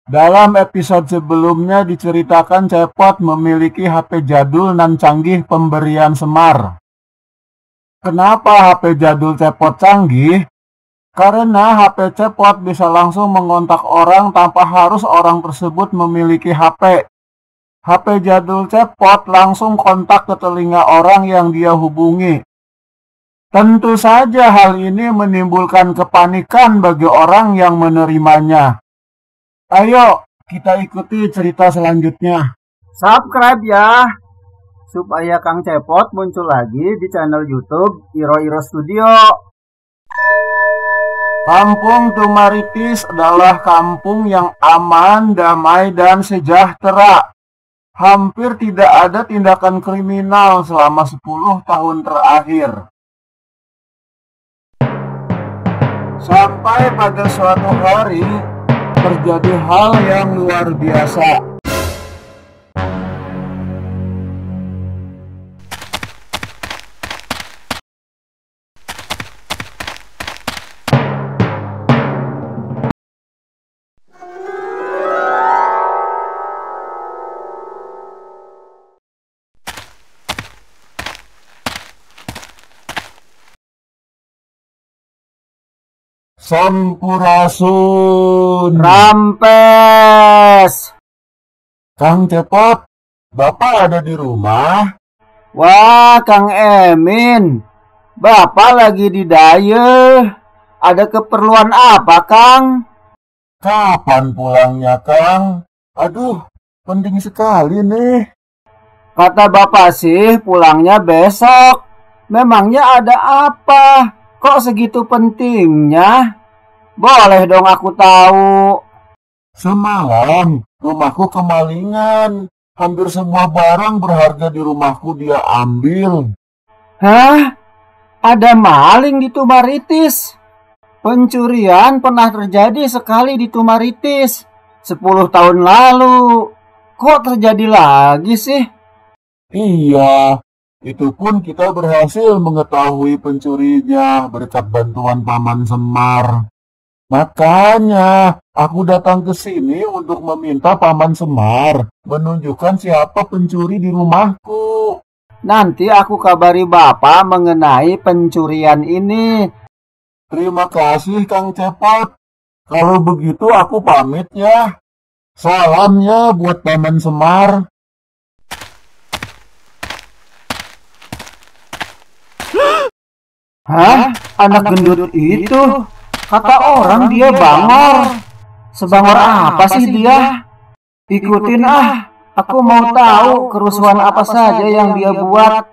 Dalam episode sebelumnya diceritakan Cepot memiliki HP jadul nan canggih pemberian Semar. Kenapa HP jadul Cepot canggih? Karena HP Cepot bisa langsung mengontak orang tanpa harus orang tersebut memiliki HP. HP jadul Cepot langsung kontak ke telinga orang yang dia hubungi. Tentu saja hal ini menimbulkan kepanikan bagi orang yang menerimanya. Ayo, kita ikuti cerita selanjutnya. Subscribe ya, supaya Kang Cepot muncul lagi di channel YouTube Iro Studio. Kampung Tumaritis adalah kampung yang aman, damai, dan sejahtera. Hampir tidak ada tindakan kriminal selama 10 tahun terakhir. Sampai pada suatu hari, terjadi hal yang luar biasa. Sampurasun. Rampes. Kang Cepot, Bapak ada di rumah? Wah, Kang Emin, Bapak lagi di daya. Ada keperluan apa, Kang? Kapan pulangnya, Kang? Aduh, penting sekali nih. Kata Bapak sih pulangnya besok. Memangnya ada apa? Kok segitu pentingnya? Boleh dong aku tahu. Semalam rumahku kemalingan. Hampir semua barang berharga di rumahku dia ambil. Hah? Ada maling di Tumaritis? Pencurian pernah terjadi sekali di Tumaritis 10 tahun lalu. Kok terjadi lagi sih? Iya, itu pun kita berhasil mengetahui pencurinya berkat bantuan Paman Semar. Makanya, aku datang ke sini untuk meminta Paman Semar menunjukkan siapa pencuri di rumahku. Nanti aku kabari Bapak mengenai pencurian ini. Terima kasih, Kang Cepot. Kalau begitu aku pamit ya. Salamnya buat Paman Semar. Hah? Anak gendut itu? Kata orang dia bangor. Sebangor apa sih dia? Ikutin ah. Aku mau tahu kerusuhan apa saja yang dia buat.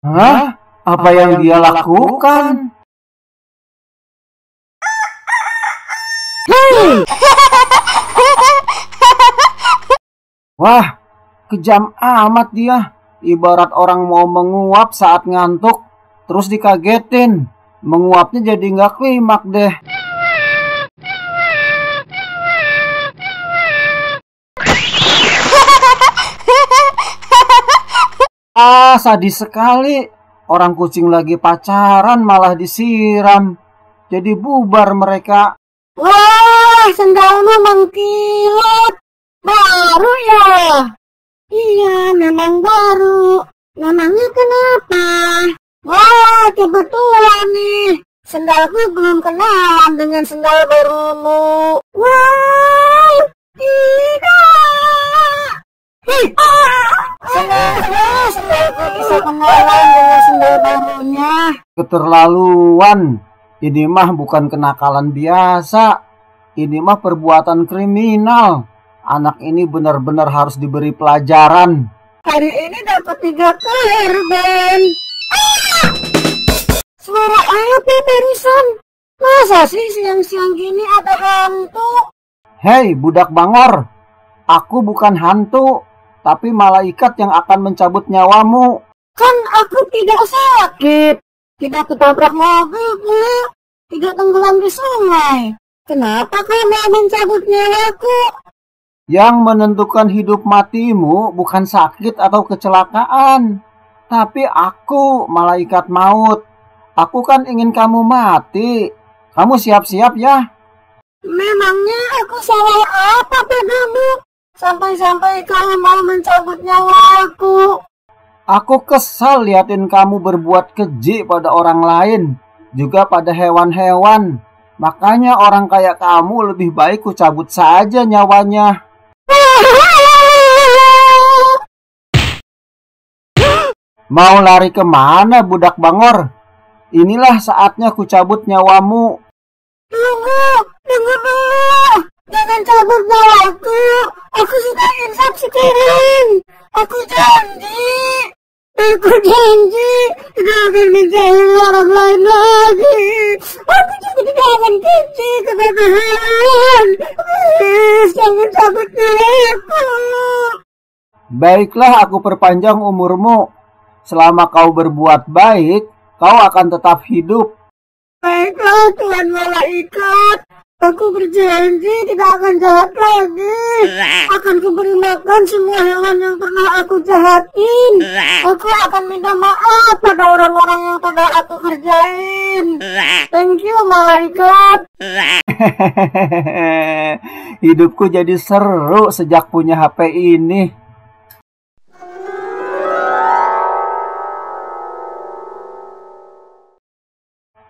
Hah? Apa yang dia lakukan? Wah, kejam amat dia. Ibarat orang mau menguap saat ngantuk, terus dikagetin. Menguapnya jadi nggak klimak deh. Ah, sadis sekali. Orang kucing lagi pacaran malah disiram. Jadi bubar mereka. Wah, sendalmu mengkilat. Baru ya? Iya, memang baru. Memangnya kenapa? Wah, kebetulan nih. Sendalku belum kenalan dengan sendal barumu. Wah, tidak. Sendalku bisa kenalan dengan sendal barunya. Keterlaluan. Ini mah bukan kenakalan biasa. Ini mah perbuatan kriminal. Anak ini benar-benar harus diberi pelajaran. Hari ini dapat 3 korban. Suara apa barusan? Masa sih siang-siang gini ada hantu? Hei, budak bangor. Aku bukan hantu, tapi malaikat yang akan mencabut nyawamu. Kan aku tidak sakit. Tidak ketabrak mobil pula. Tidak tenggelam di sungai. Kenapa kau mau mencabut nyawaku? Yang menentukan hidup matimu bukan sakit atau kecelakaan, tapi aku, malaikat maut. Aku kan ingin kamu mati. Kamu siap-siap ya? Memangnya aku salah apa padamu? Sampai-sampai kau mau mencabut nyawa aku. Aku kesal liatin kamu berbuat keji pada orang lain, juga pada hewan-hewan. Makanya orang kayak kamu lebih baik ku cabut saja nyawanya. Mau lari kemana, budak Bangor? Inilah saatnya ku cabut nyawamu. Tunggu dulu. Jangan cabut nyawaku. Aku sudah insaf sekarang. Aku janji tidak akan menjauhi orang lain lagi. Aku juga tidak akan keji kebenaran. Please, jangan cabut nyawaku. Baiklah, aku perpanjang umurmu. Selama kau berbuat baik, kau akan tetap hidup. Baiklah, Tuhan Malaikat. Aku berjanji tidak akan jahat lagi. Akan kuberi makan semua hewan yang pernah aku jahatin. Aku akan minta maaf pada orang-orang yang pernah aku kerjain. Thank you, Malaikat. Hidupku jadi seru sejak punya HP ini.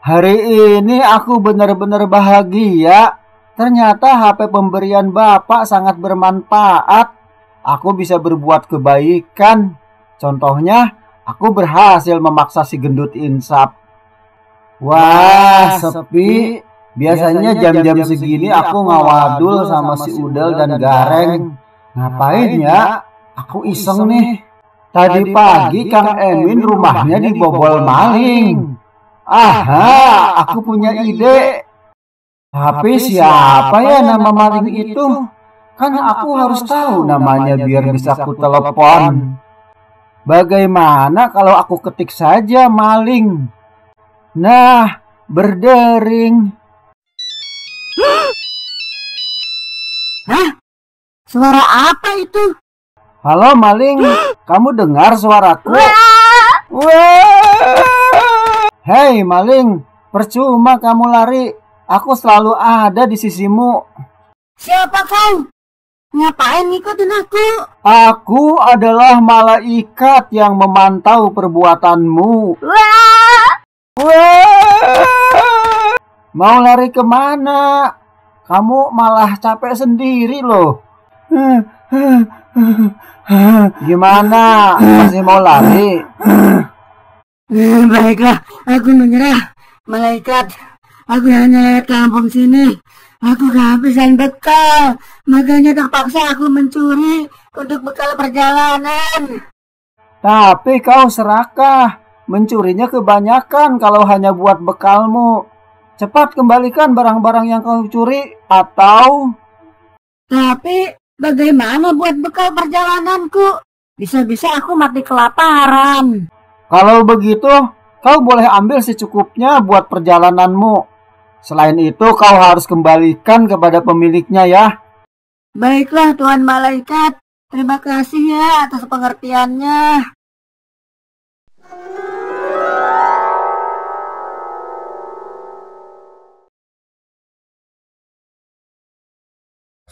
Hari ini aku benar-benar bahagia. Ternyata HP pemberian Bapak sangat bermanfaat. Aku bisa berbuat kebaikan. Contohnya, aku berhasil memaksa si gendut insaf. Wah, sepi. Biasanya jam-jam segini aku ngawadul sama si Udel dan Gareng. Ngapain ya? Aku iseng nih. Tadi pagi Kang Emin rumahnya dibobol maling. Aha, aku punya ide. Tapi siapa ya nama maling itu? Kan aku harus tahu namanya biar bisa aku telepon. Bagaimana kalau aku ketik saja maling? Nah, berdering. Hah? Suara apa itu? Halo maling, kamu dengar suaraku? Wah! Hei maling, percuma kamu lari. Aku selalu ada di sisimu. Siapa kau? Ngapain ngikutin aku? Aku adalah malaikat yang memantau perbuatanmu. Mau lari kemana? Kamu malah capek sendiri loh. Gimana? Masih mau lari? Baiklah, aku menyerah. Malaikat, aku hanya lewat kampung sini. Aku kehabisan bekal, makanya terpaksa aku mencuri untuk bekal perjalanan. Tapi kau serakah, mencurinya kebanyakan kalau hanya buat bekalmu. Cepat kembalikan barang-barang yang kau curi, atau... Tapi bagaimana buat bekal perjalananku? Bisa-bisa aku mati kelaparan. Kalau begitu, kau boleh ambil secukupnya buat perjalananmu. Selain itu, kau harus kembalikan kepada pemiliknya ya. Baiklah, Tuhan Malaikat. Terima kasih ya atas pengertiannya.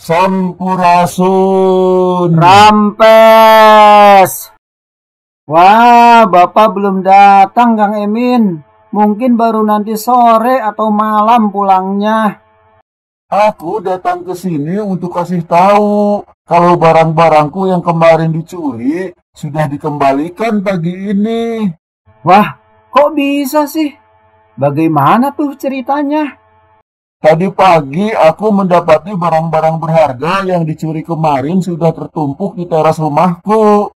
Sampurasun. Rampes. Wah, Bapak belum datang, Kang Emin. Mungkin baru nanti sore atau malam pulangnya. Aku datang ke sini untuk kasih tahu kalau barang-barangku yang kemarin dicuri sudah dikembalikan pagi ini. Wah, kok bisa sih? Bagaimana tuh ceritanya? Tadi pagi aku mendapati barang-barang berharga yang dicuri kemarin sudah tertumpuk di teras rumahku.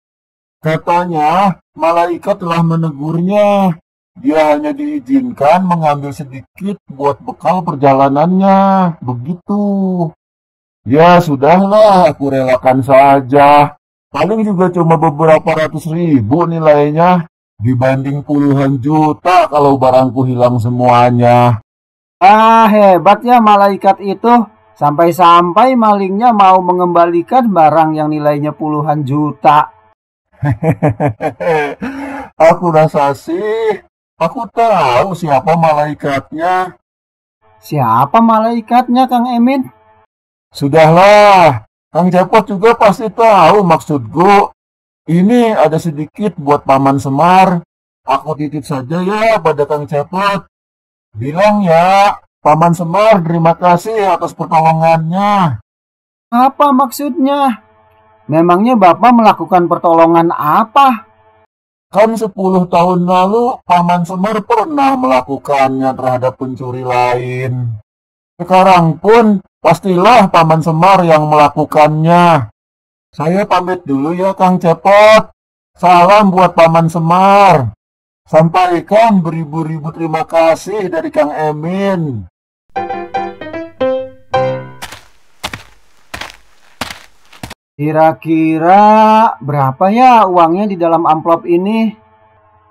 Katanya, malaikat telah menegurnya. Dia hanya diizinkan mengambil sedikit buat bekal perjalanannya. Begitu. Ya sudahlah, aku relakan saja. Paling juga cuma beberapa ratus ribu nilainya. Dibanding puluhan juta kalau barangku hilang semuanya. Ah, hebat ya malaikat itu. Sampai-sampai malingnya mau mengembalikan barang yang nilainya puluhan juta. Aku rasa sih, aku tahu siapa malaikatnya. Siapa malaikatnya, Kang Emin? Sudahlah, Kang Cepot juga pasti tahu maksudku. Ini ada sedikit buat Paman Semar. Aku titip saja ya pada Kang Cepot. Bilang ya, Paman Semar terima kasih atas pertolongannya. Apa maksudnya? Memangnya Bapak melakukan pertolongan apa? Kan 10 tahun lalu Paman Semar pernah melakukannya terhadap pencuri lain. Sekarang pun pastilah Paman Semar yang melakukannya. Saya pamit dulu ya Kang Cepot. Salam buat Paman Semar. Sampaikan beribu-ribu terima kasih dari Kang Emin. Kira-kira berapa ya uangnya di dalam amplop ini?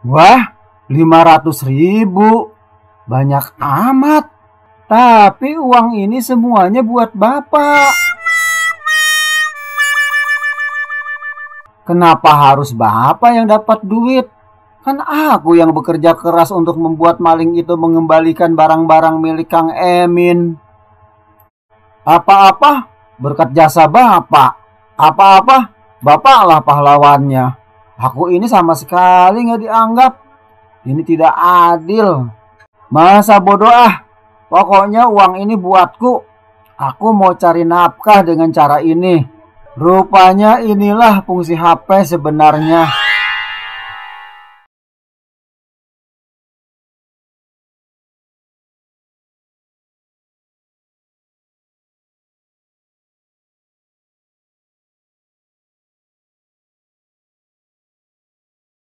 Wah, 500.000. Banyak amat. Tapi uang ini semuanya buat Bapak. Kenapa harus Bapak yang dapat duit? Kan aku yang bekerja keras untuk membuat maling itu mengembalikan barang-barang milik Kang Emin. Apa-apa berkat jasa Bapak. Apa-apa, Bapaklah pahlawannya. Aku ini sama sekali nggak dianggap. Ini tidak adil. Masa bodoh ah. Pokoknya uang ini buatku. Aku mau cari nafkah dengan cara ini. Rupanya inilah fungsi HP sebenarnya.